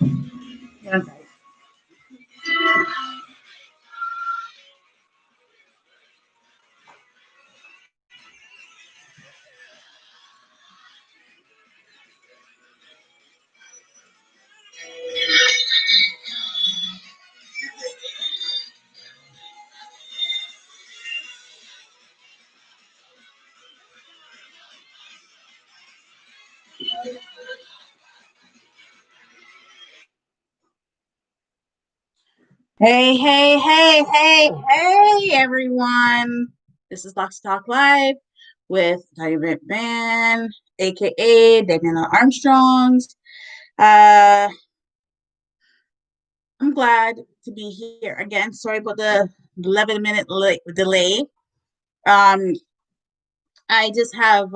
Yeah. Hey, hey, hey, hey, hey, everyone. This is Lots Talk Live with Tonya Van, aka Daniela Armstrongs. Uh, I'm glad to be here again. Sorry about the 11-minute delay. Um, I just have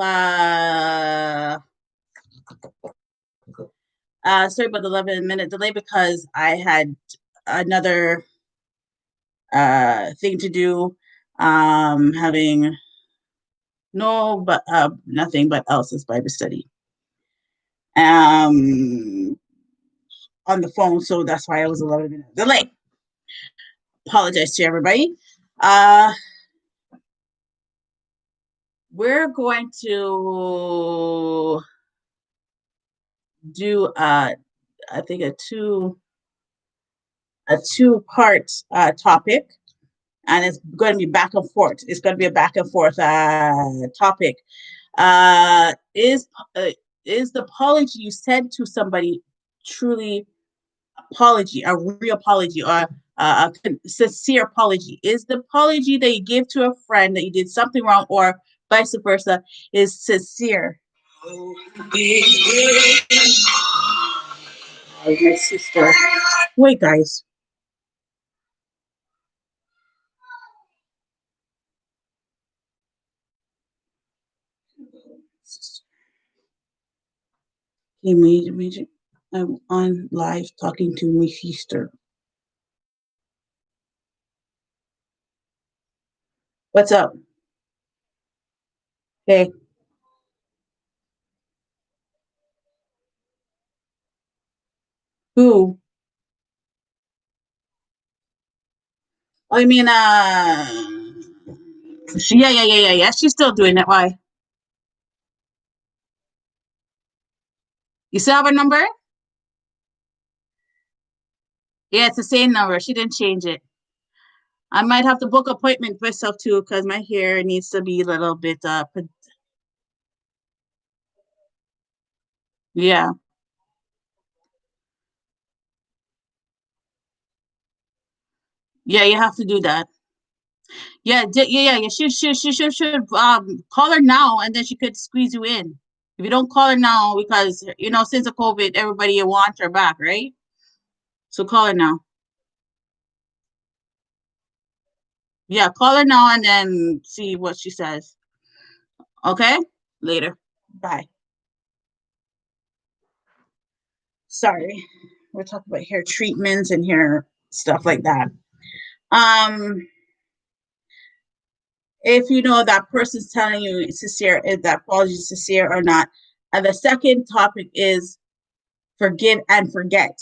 sorry about the 11-minute delay because I had another thing to do. Having no, but nothing but else's Bible study. Um, on the phone, so that's why I was 11 minutes delayed. Apologize to everybody. Uh, we're going to do I think a two-part topic, and it's going to be back and forth. It's going to be a back and forth topic. Uh, is uh, is the apology you said to somebody truly apology, a real apology, or a sincere apology? Is the apology that you give to a friend that you did something wrong, or vice versa, is sincere? Oh, my sister. Wait, guys. He made. I'm on live talking to my sister. What's up? Hey, who? Oh, I mean, yeah. She's still doing it. Why? You still have her number? Yeah, it's the same number. She didn't change it. I might have to book appointment myself too because my hair needs to be a little bit yeah. Yeah, you have to do that. Yeah, yeah. She should call her now and then she could squeeze you in. If you don't call her now, because since the COVID, everybody wants her back, right? So call her now. Yeah, call her now and then see what she says. Okay? Later. Bye. Sorry. We're talking about hair treatments and hair stuff like that. Um, if you know that person's telling you it's sincere, if that apology is sincere or not. And the second topic is forgive and forget.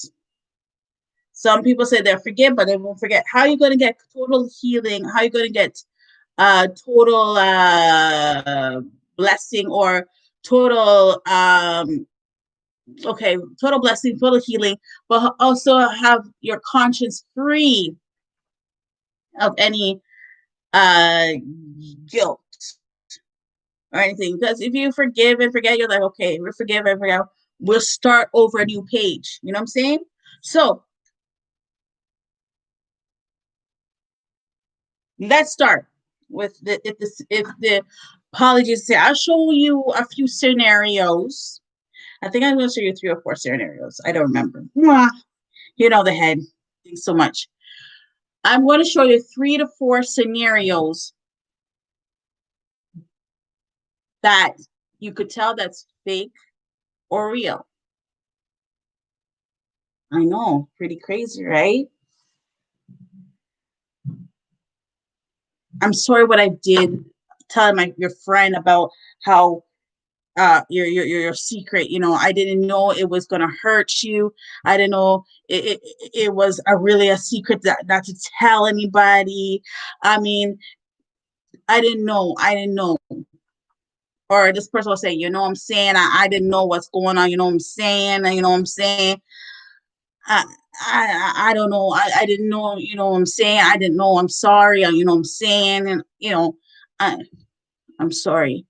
Some people say they'll forgive, but they won't forget. How are you going to get total healing? How are you going to get total blessing, or total total blessing, total healing, but also have your conscience free of any uh guilt or anything? Because if you forgive and forget, you're like, okay, we forgive and forget, we'll start over a new page. You know what I'm saying? So let's start with the apologies. Say, I'll show you a few scenarios. I think I'm going to show you 3 or 4 scenarios. I don't remember. You know the head. Thanks so much. I'm going to show you 3 to 4 scenarios that you could tell that's fake or real. I know, pretty crazy, right? I'm sorry what I did telling your friend about how your secret. I didn't know it was gonna hurt you. I didn't know it was really a secret that not to tell anybody. I mean, I didn't know. Or this person will say, what I'm saying, I didn't know what's going on, what I'm saying, what I'm saying. I I don't know. I didn't know, what I'm saying. I didn't know. I'm sorry, what I'm saying. And I I'm sorry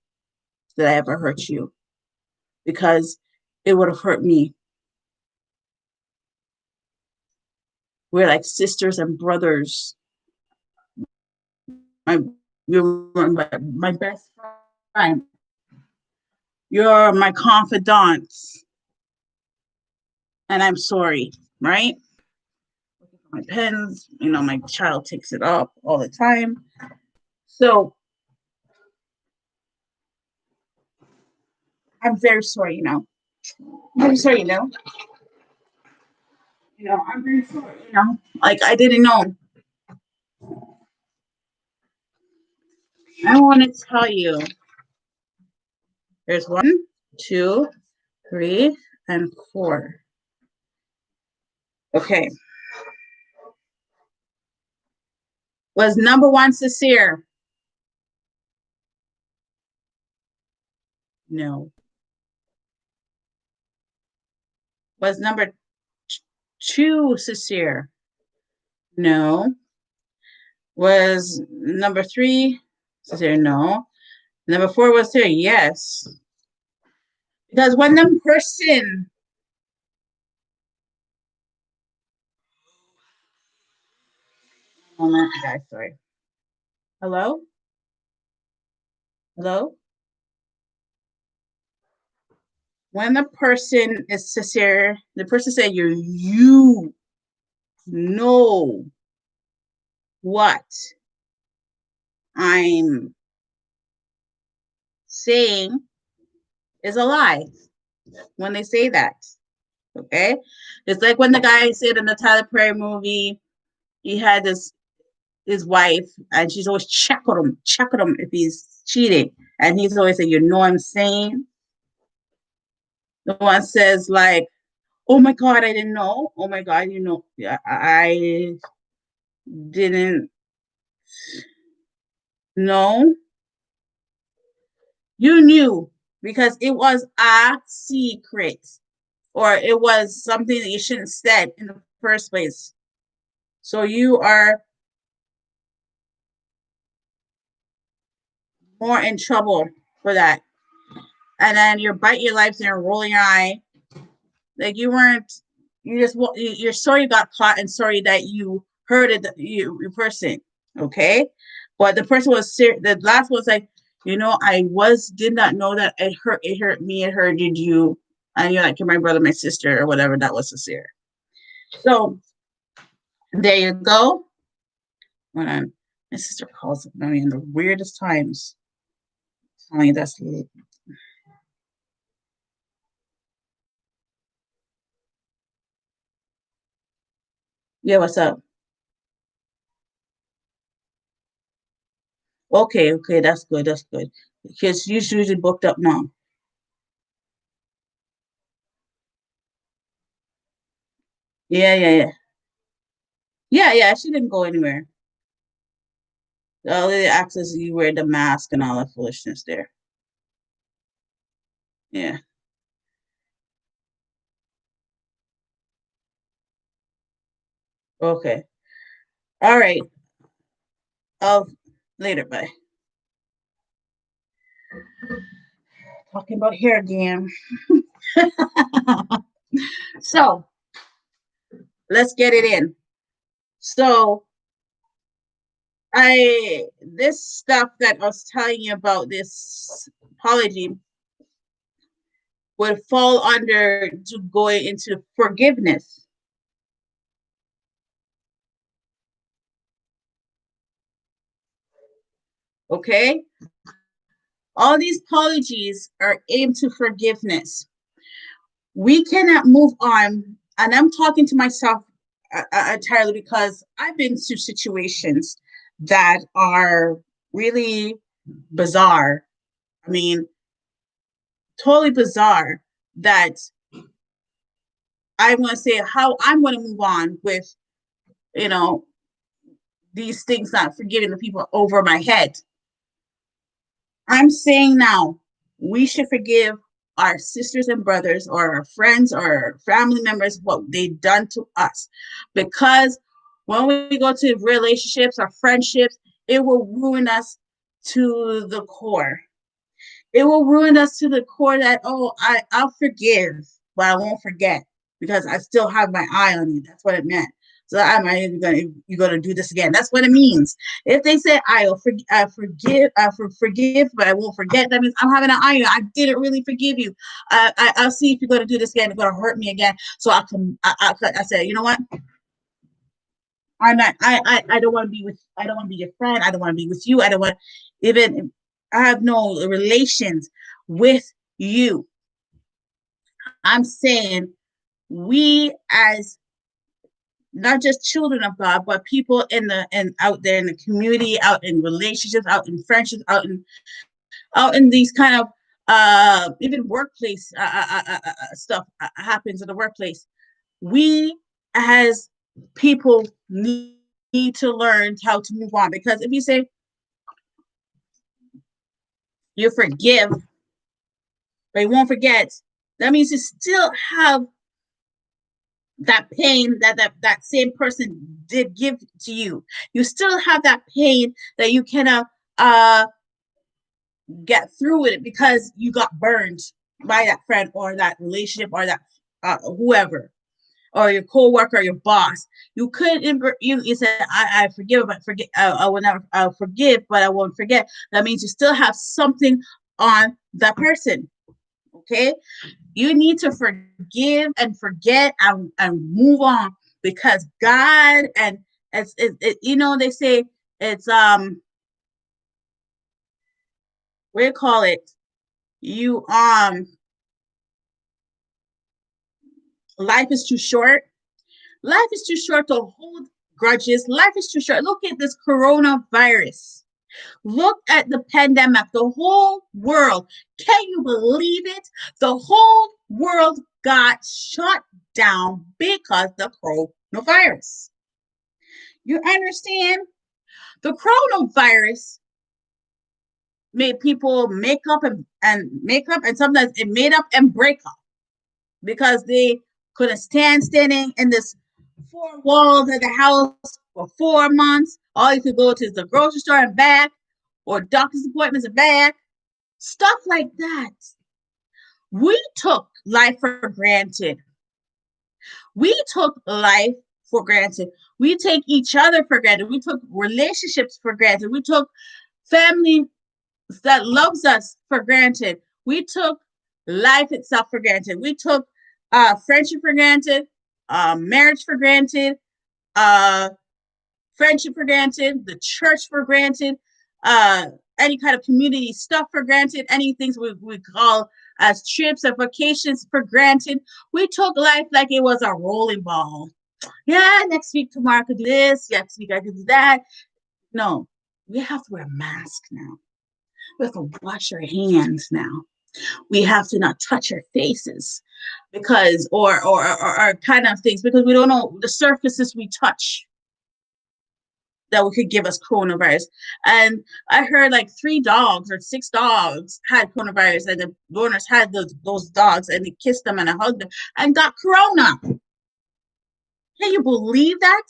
that I ever hurt you, because it would have hurt me. We're like sisters and brothers. My you're my best friend. You're my confidant. And I'm sorry, right? My pens, my child takes it up all the time. So I'm very sorry, I'm sorry, I'm very sorry, like I didn't know. I want to tell you there's 1, 2, 3, and 4. Okay. Was number 1 sincere? No. Was number 2 sincere? No. Was number 3 sincere? No. Number 4 was there? Yes. Because when the person guys, sorry. Hello? Hello? When the person is sincere, the person said you know what I'm saying is a lie when they say that. Okay? It's like when the guy said in the Tyler Perry movie, he had his wife, and she's always checking him if he's cheating. And he's always saying, what I'm saying? The one says, like, oh my God, I didn't know. Oh my God, I didn't know. You knew because it was a secret, or it was something that you shouldn't have said in the first place. So you are more in trouble for that. And then you're biting your lips and you're rolling your eye. Like you're sorry you got caught and sorry that you hurted your person. Okay. But the person was serious. The last was like, I did not know that it hurt me, it hurted you. And you're like, you're my brother, my sister, or whatever. That was sincere. So there you go. When my sister calls me in the weirdest times. I'm telling you, that's yeah, what's up? Okay, that's good, that's good. Because you usually booked up now. Yeah. Yeah, she didn't go anywhere. All the access you wear the mask and all that foolishness there. Yeah. Okay. All right. I'll later. Bye. Talking about hair again. So let's get it in. So this stuff that I was telling you about, this apology, would fall under to going into forgiveness. Okay? All these apologies are aimed to forgiveness. We cannot move on, and I'm talking to myself entirely because I've been through situations that are really bizarre. I mean, totally bizarre that I'm going to say how I'm going to move on with, you know, these things, not forgiving the people over my head. I'm saying now we should forgive our sisters and brothers or our friends or family members what they've done to us, because when we go to relationships or friendships, it will ruin us to the core. It will ruin us to the core that, oh, I'll forgive, but I won't forget because I still have my eye on you. That's what it meant. So I'm gonna you're gonna do this again. That's what it means. If they say forgive, but I won't forget, that means I'm having an eye on you. I didn't really forgive you. I'll see if you're gonna do this again. You're gonna hurt me again. So I said, you know what? I'm not. I don't want to be with. I don't want to be your friend. I don't want to be with you. I don't want even. I have no relations with you. I'm saying we as not just children of God, but people in the and out there in the community, out in relationships, out in friendships, out in these kind of even workplace stuff happens in the workplace. We as people need to learn how to move on, because if you say you forgive but you won't forget, that means you still have that pain that same person did give to you. You still have that pain that you cannot get through with it because you got burned by that friend or that relationship or that whoever, or your co-worker or your boss. You couldn't you said I forgive but forget, I will never forgive but I won't forget. That means you still have something on that person. Okay, you need to forgive and forget and move on, because God, and they say it's what do you call it, you life is too short. Life is too short to hold grudges. Life is too short. Look at this coronavirus. Look at the pandemic. The whole world, can you believe it? The whole world got shut down because of the coronavirus. You understand? The coronavirus made people make up and sometimes it made up and break up because they couldn't stand standing in this four walls of the house for 4 months. All you could go to is the grocery store and back, or doctor's appointments and back, stuff like that. We took life for granted. We took life for granted. We take each other for granted. We took relationships for granted. We took family that loves us for granted. We took life itself for granted. We took friendship for granted, marriage for granted, uh, friendship for granted, the church for granted, uh, any kind of community stuff for granted, any things we call as trips and vacations for granted. We took life like it was a rolling ball. Yeah, next week, tomorrow I could do this. Next week I could do that. No, we have to wear a mask now. We have to wash our hands now. We have to not touch our faces because, or kind of things, because we don't know the surfaces we touch that could give us coronavirus. And I heard like 3 dogs or 6 dogs had coronavirus, and the owners had those dogs, and they kissed them and hugged them and got corona. Can you believe that?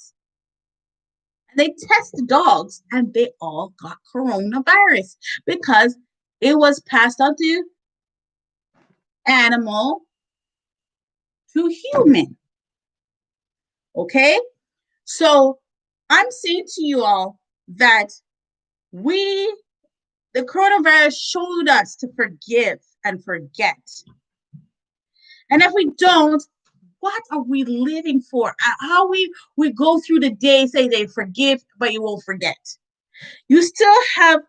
And they tested dogs, and they all got coronavirus because it was passed on to animal to human. Okay? So I'm saying to you all that the coronavirus showed us to forgive and forget. And if we don't, what are we living for? How we go through the day, say they forgive, but you won't forget. You still have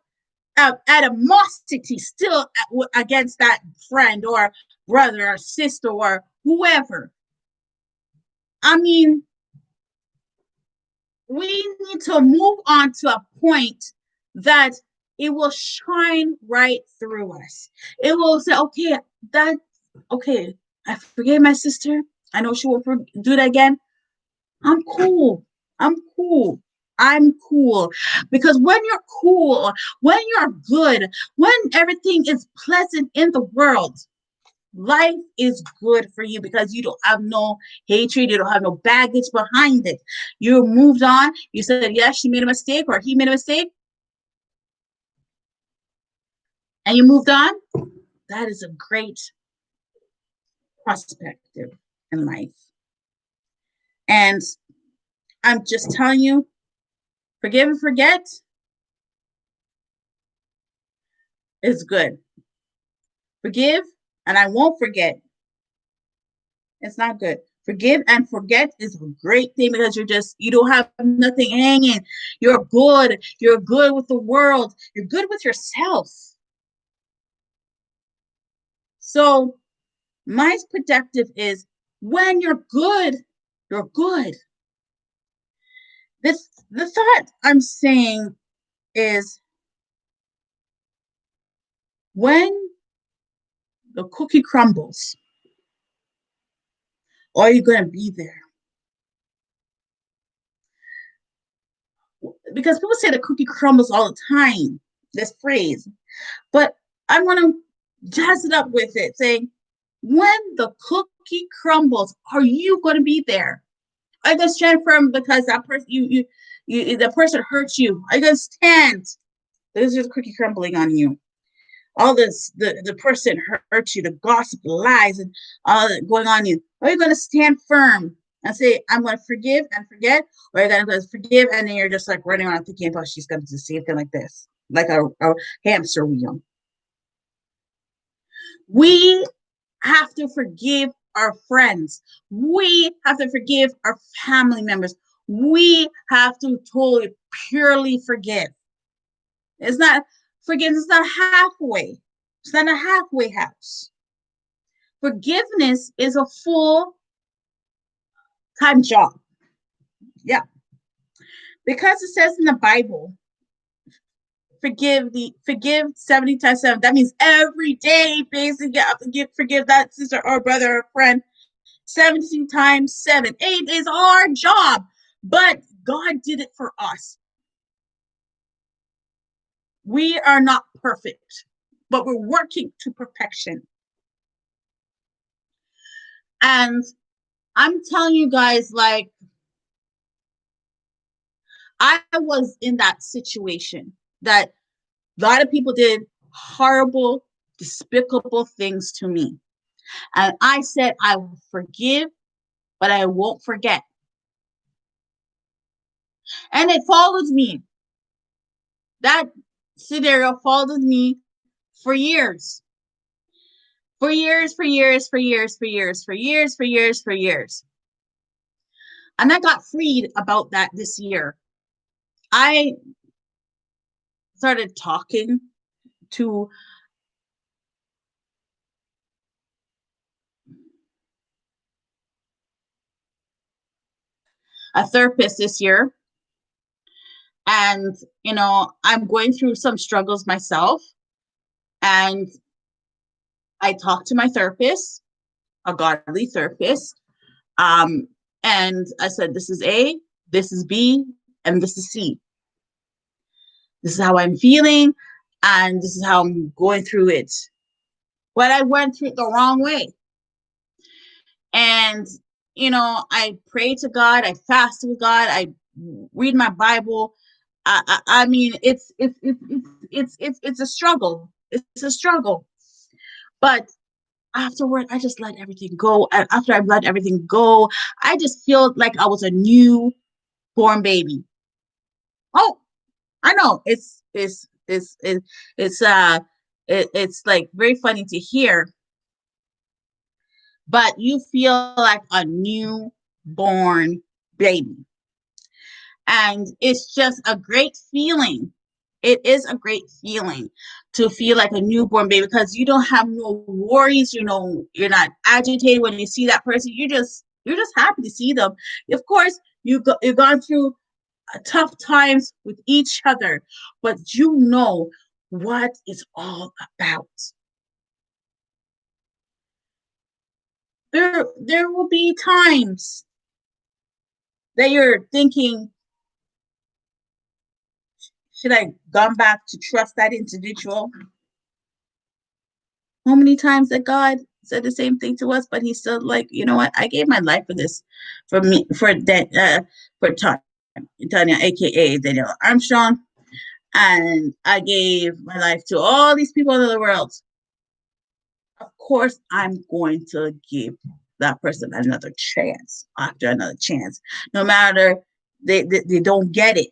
animosity still against that friend or brother or sister or whoever. I mean, we need to move on to a point that it will shine right through us. It will say, okay, I forgave my sister. I know she won't do that again. I'm cool. I'm cool. I'm cool. Because when you're cool, when you're good, when everything is pleasant in the world, life is good for you because you don't have no hatred, you don't have no baggage behind it. You moved on. You said, yes, she made a mistake or he made a mistake, and you moved on. That is a great perspective in life. And I'm just telling you, forgive and forget is good. Forgive and I won't forget. It's not good. Forgive and forget is a great thing because you don't have nothing hanging. You're good. You're good with the world. You're good with yourself. So my perspective is when you're good, you're good. The thought I'm saying is when the cookie crumbles, are you going to be there? Because people say the cookie crumbles all the time, this phrase. But I want to jazz it up with it, saying, when the cookie crumbles, are you going to be there? Are you going to stand firm because that person the person hurt you? Are you going to stand? There's just cookie crumbling on you. All this, the person hurt you, the gossip, the lies, and all that going on you. Are you going to stand firm and say, I'm going to forgive and forget? Or are you going to forgive and then you're just like running around thinking about she's going to do the same thing like this, like a hamster wheel? We have to forgive our friends. We have to forgive our family members. We have to totally, purely forgive. It's not forgiveness. It's not halfway. It's not a halfway house. Forgiveness is a full-time job. Yeah. Because it says in the Bible, forgive 70 times 7. That means every day, basically, you have to forgive that sister or brother or friend 70 times 7. It is our job, but God did it for us. We are not perfect, but we're working to perfection. And I'm telling you guys, like, I was in that situation that a lot of people did horrible, despicable things to me. And I said, I will forgive, but I won't forget. And it followed me. That scenario followed me for years. For years. And I got freed about that this year. I started talking to a therapist this year. And, I'm going through some struggles myself. And I talked to my therapist, a godly therapist. And I said, this is A, this is B, and this is C. This is how I'm feeling, and this is how I'm going through it. But I went through it the wrong way. And, I pray to God, I fast with God, I read my Bible. I mean, it's a struggle. It's a struggle. But afterward, I just let everything go. And after I let everything go, I just feel like I was a newborn baby. Oh, I know it's like very funny to hear, but you feel like a newborn baby. And it's just a great feeling. It is a great feeling to feel like a newborn baby because you don't have no worries. You're not agitated when you see that person. You're just happy to see them. Of course, you've gone through tough times with each other, but what it's all about. There will be times that you're thinking, should I gone back to trust that individual? How many times that God said the same thing to us, but He's still like, you know what? I gave my life for this, for me, for that, for Tonya, aka Daniel Armstrong, and I gave my life to all these people in the world. Of course, I'm going to give that person another chance after another chance, no matter they don't get it,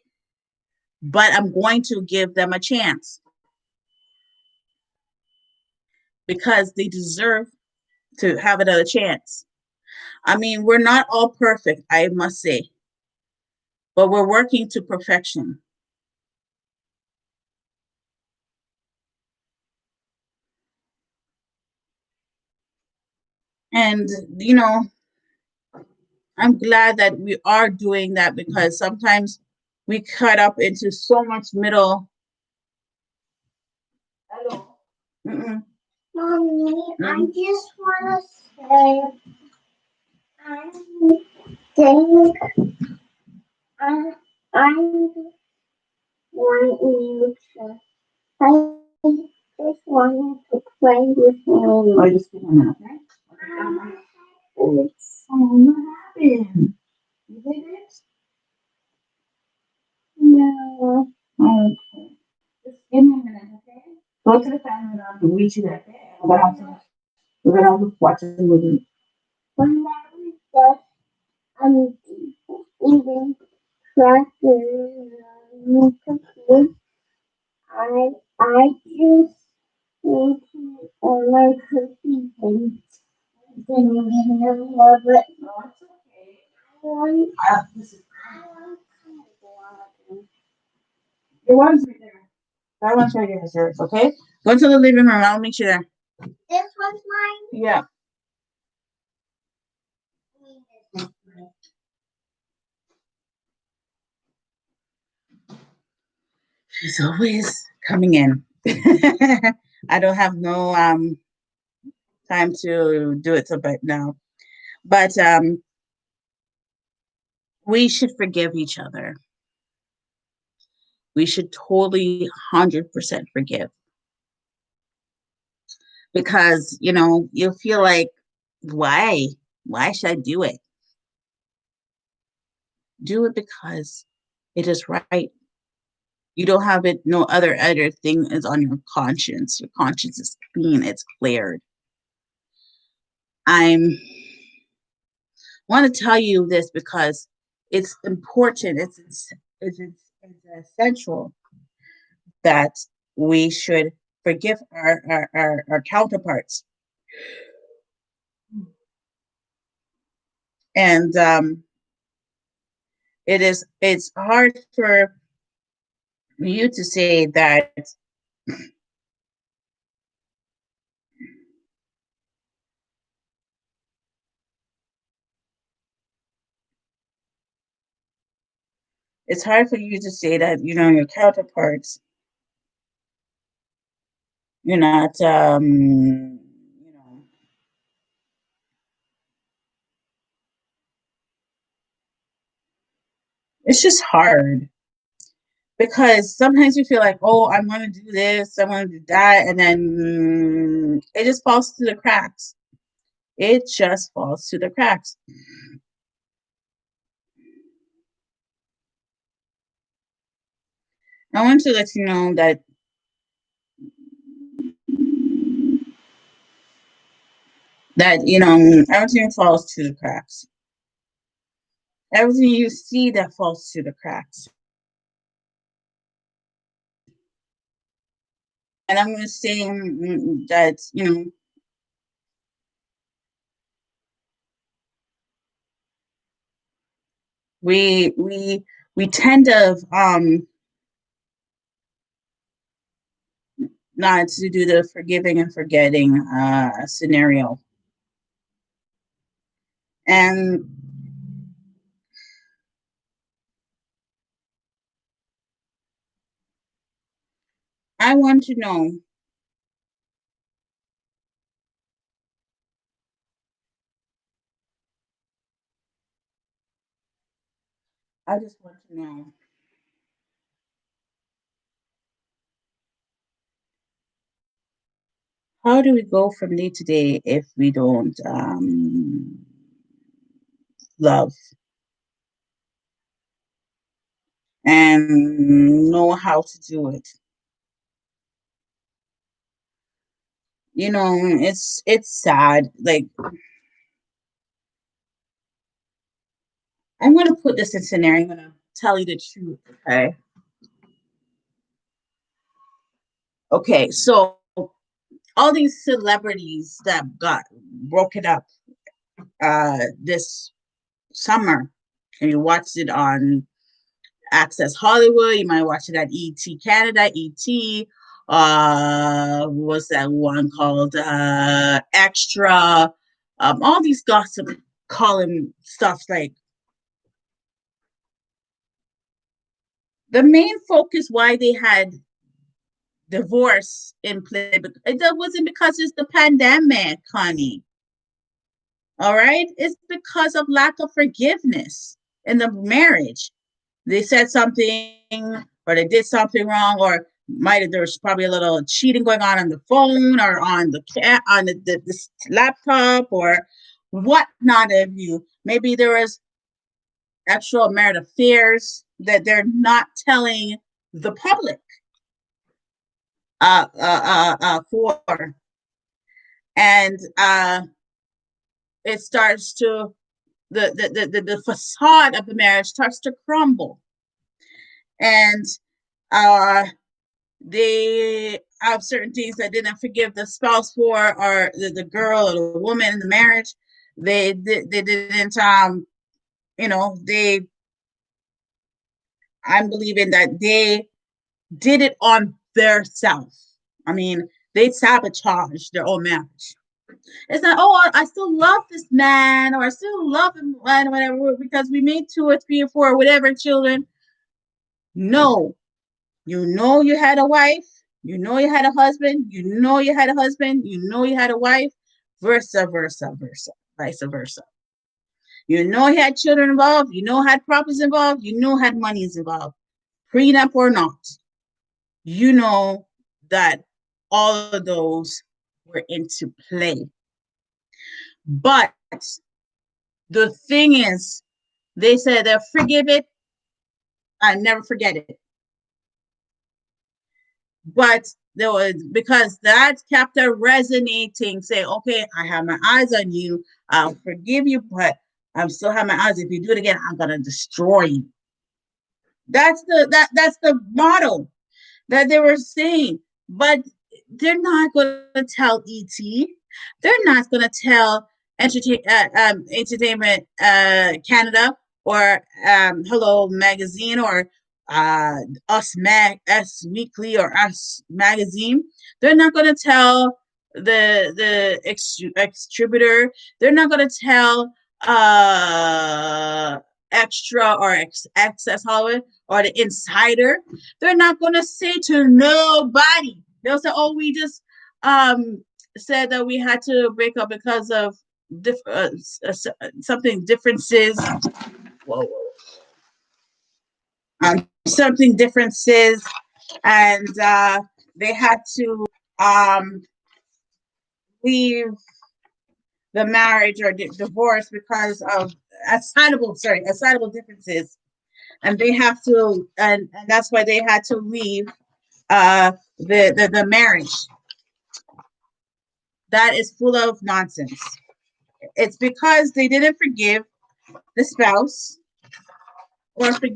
but I'm going to give them a chance because they deserve to have another chance. I mean, we're not all perfect, I must say, but we're working to perfection. And, you know, I'm glad that we are doing that because sometimes we cut up into so much middle. Hello. Mm-mm. Mommy, I just want to say, I think I want you to, I just wanted to play with me. Oh, just give me a minute, okay? It's what happened? You did it? No. Okay. Just give me a minute, okay? Go to the family room and reach you there, okay? We're gonna have to watch a movie. When that was just I'm eating crackers and cookies. I just need to eat my cookies and didn't even love it. No, it's okay. I want your one's right there. That one's right here is yours, okay? Go into the living room. I'll meet you there. This one's mine? Yeah. She's always coming in. I don't have no time to do it so but now. But we should forgive each other. We should totally 100% forgive because you feel like why should I do it? Do it because it is right. You don't have it. No other thing is on your conscience. Your conscience is clean. It's cleared. I'm want to tell you this because it's important. It's essential that we should forgive our counterparts. And it's hard for you to say that it's hard for you to say that your counterparts you're not it's just hard because sometimes you feel like, oh, I'm going to do this, I'm going to do that, and then it just falls through the cracks. It just falls through the cracks. I want to let you know that everything falls through the cracks. Everything you see that falls through the cracks. And I'm going to say that we tend to not to do the forgiving and forgetting scenario. And I want to know, I just want to know, how do we go from day to day if we don't love and know how to do it? It's sad. Like, I'm gonna put this in scenario. I'm gonna tell you the truth. Okay. Okay. So all these celebrities that got broken up this summer, and you watched it on Access Hollywood. You might watch it at ET Canada, ET. Was that one called Extra? All these gossip column stuff. Like, the main focus why they had divorce in play, but that wasn't because it's the pandemic, honey. All right, it's because of lack of forgiveness in the marriage. They said something, or they did something wrong, or might have, there's probably a little cheating going on the phone, or on the laptop, or whatnot of you. Maybe there was actual marital affairs that they're not telling the public for, and it starts to the facade of the marriage starts to crumble, and uh they have certain things that didn't forgive the spouse for, or the girl or the woman in the marriage. They didn't they I'm believing that they did it on their self. I mean, they sabotaged their own marriage. It's not, oh, I still love this man, or I still love him, and whatever, because we made two or three or four or whatever children. No, you had a wife, you had a husband, you had a husband, you had a wife, vice versa. You had children involved, had properties involved, had monies involved, prenup or not. You know that all of those were into play. But the thing is, they said they'll forgive it and never forget it. But there was, because that kept her resonating, say, okay, I have my eyes on you, I'll forgive you, but I'm still have my eyes. If you do it again, I'm gonna destroy you. That's the motto that they were saying. But they're not going to tell ET. They're not going to tell Entertainment Canada, or Hello Magazine, or Us Weekly, or Us Magazine. They're not going to tell the distributor. They're not going to tell uh Extra, or Access Hollywood, or the Insider. They're not going to say to nobody. They'll say, "Oh, we just said that we had to break up because of something differences." Whoa, something differences, and they had to um, leave the marriage or divorce because of assignable differences, and they have to, and that's why they had to leave the marriage. That is full of nonsense. It's because they didn't forgive the spouse, or they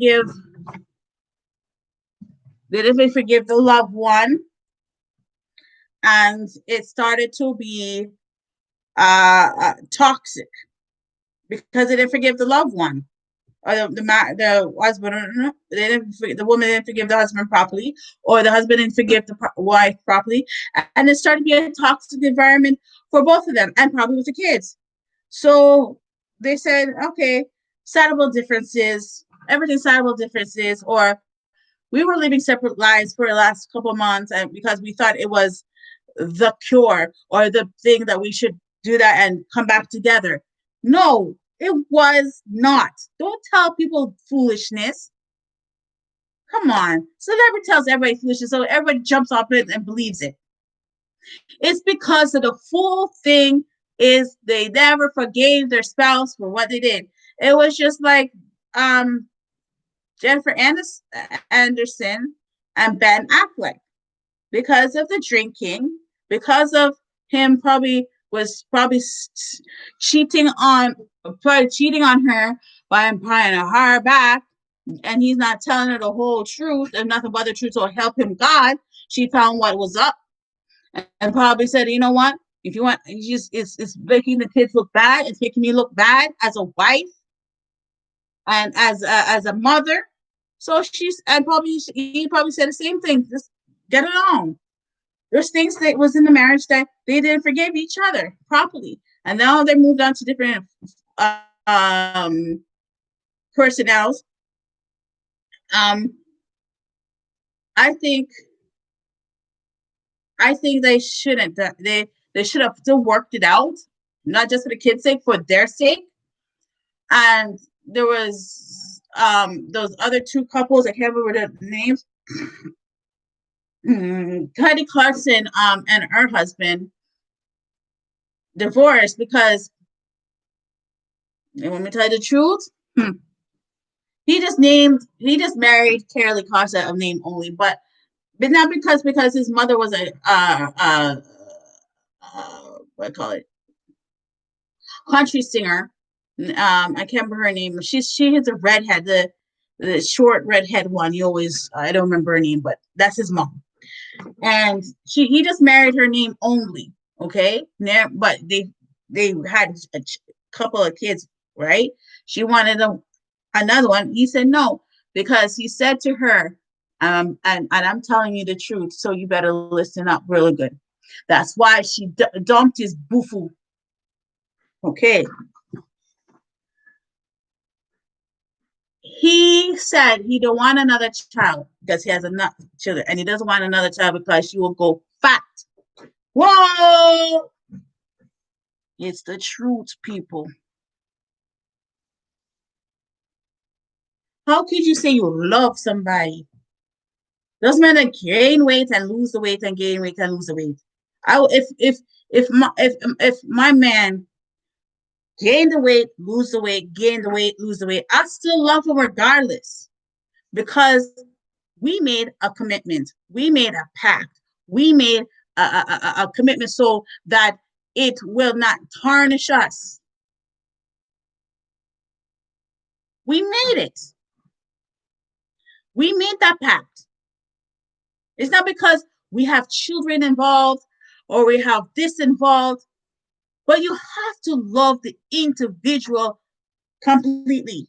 didn't forgive the loved one, and it started to be toxic because they didn't forgive the loved one, or the husband. The woman didn't forgive the husband properly, or the husband didn't forgive the wife properly, and it started to be a toxic environment for both of them, and probably with the kids. So they said, okay, saddable differences, everything saddable differences, or We were living separate lives for the last couple of months, and because we thought it was the cure or the thing that we should do that and come back together. No, it was not. Don't tell people foolishness. Come on. Celebrity tells everybody foolishness, so everybody jumps off it and believes it. It's because of the full thing is they never forgave their spouse for what they did. It was just like um Jennifer Anderson and Ben Affleck, because of the drinking, because of him probably cheating on her by implying her back, and he's not telling her the whole truth and nothing but the truth, so help him God. She found what was up and probably said, you know what? If you want, it's making the kids look bad. It's making me look bad as a wife and as a mother. So he probably said the same thing. Just get along. There's things that was in the marriage that they didn't forgive each other properly, and now they moved on to different personnels. Um, I think they shouldn't. They should have still worked it out, not just for the kids' sake, for their sake. And there was those other two couples. I can't remember the names. Heidi Clarkson and her husband divorced because, you want me to tell you the truth? He just married Carolee Clarkson of name only, but not because his mother was a what I call it, country singer. I can't remember her name. She is a redhead, the short redhead one. You always, I don't remember her name, but that's his mom. And he just married her name only. Okay, but they had a couple of kids, right? She wanted another one. He said no, because he said to her, and I'm telling you the truth, so you better listen up really good. That's why she dumped his bufu. Okay. He said he don't want another child because he has enough children, and he doesn't want another child because she will go fat. Whoa! It's the truth, people. How could you say you love somebody? Doesn't matter gain weight and lose the weight and gain weight and lose the weight. If my man gain the weight, lose the weight, gain the weight, lose the weight, I still love him regardless, because we made a commitment. We made a pact. We made a commitment so that it will not tarnish us. We made it. We made that pact. It's not because we have children involved or we have this involved, but you have to love the individual completely.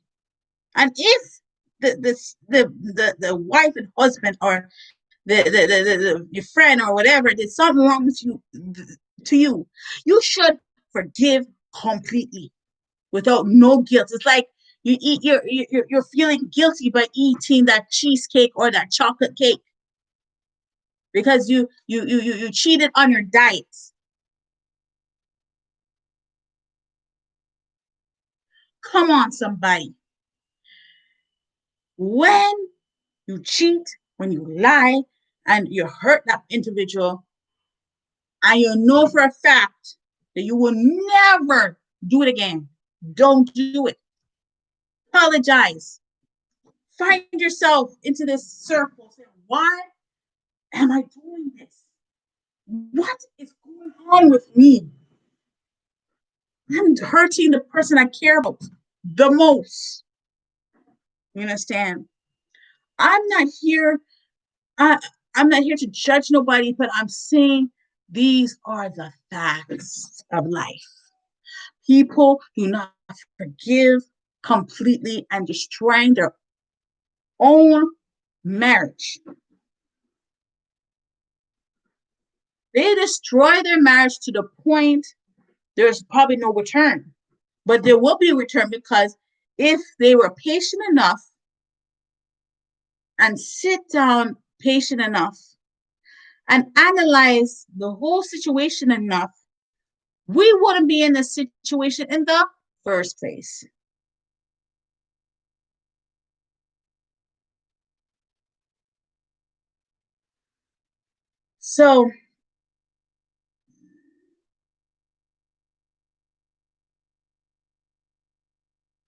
And if the wife and husband or your friend or whatever did something wrong with you, you should forgive completely without no guilt. It's like you're feeling guilty by eating that cheesecake or that chocolate cake because you cheated on your diet. Come on, somebody. When you cheat, when you lie, and you hurt that individual, and you know for a fact that you will never do it again, don't do it. Apologize. Find yourself into this circle. Say, why am I doing this? What is going on with me? I'm hurting the person I care about the most. You understand? I'm not here. I, I'm not here to judge nobody, but I'm saying these are the facts of life. People do not forgive completely and destroying their own marriage. They destroy their marriage to the point there's probably no return. But there will be a return, because if they were patient enough and sit down patient enough and analyze the whole situation enough, we wouldn't be in this situation in the first place. So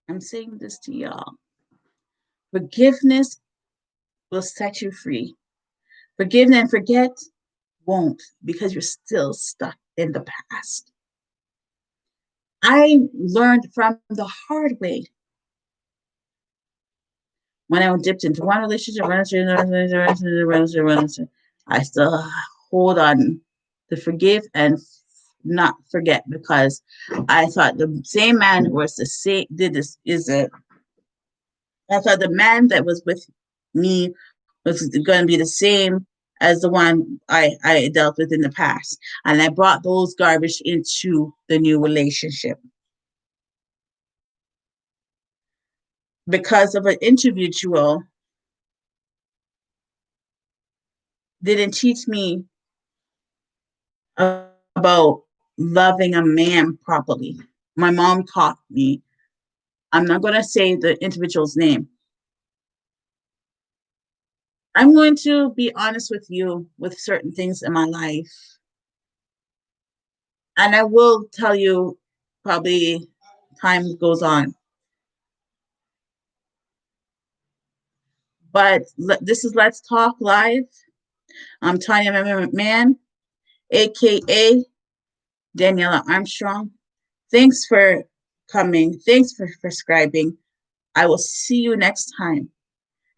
I'm saying this to y'all. Forgiveness will set you free. Forgive and forget won't, because you're still stuck in the past. I learned from the hard way when I dipped into one relationship. I still hold on to forgive and not forget, because I thought the same man was the same, did this, is it? I thought the man that was with me was going to be the same as the one I dealt with in the past. And I brought those garbage into the new relationship because of an individual didn't teach me about loving a man properly. My mom taught me. I'm not going to say the individual's name. I'm going to be honest with you with certain things in my life. And I will tell you probably time goes on. But this is Let's Talk Live. I'm Tonya McMahon, aka Daniela Armstrong. Thanks for coming. Thanks for subscribing. I will see you next time.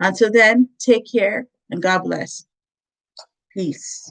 Until then, take care and God bless. Peace.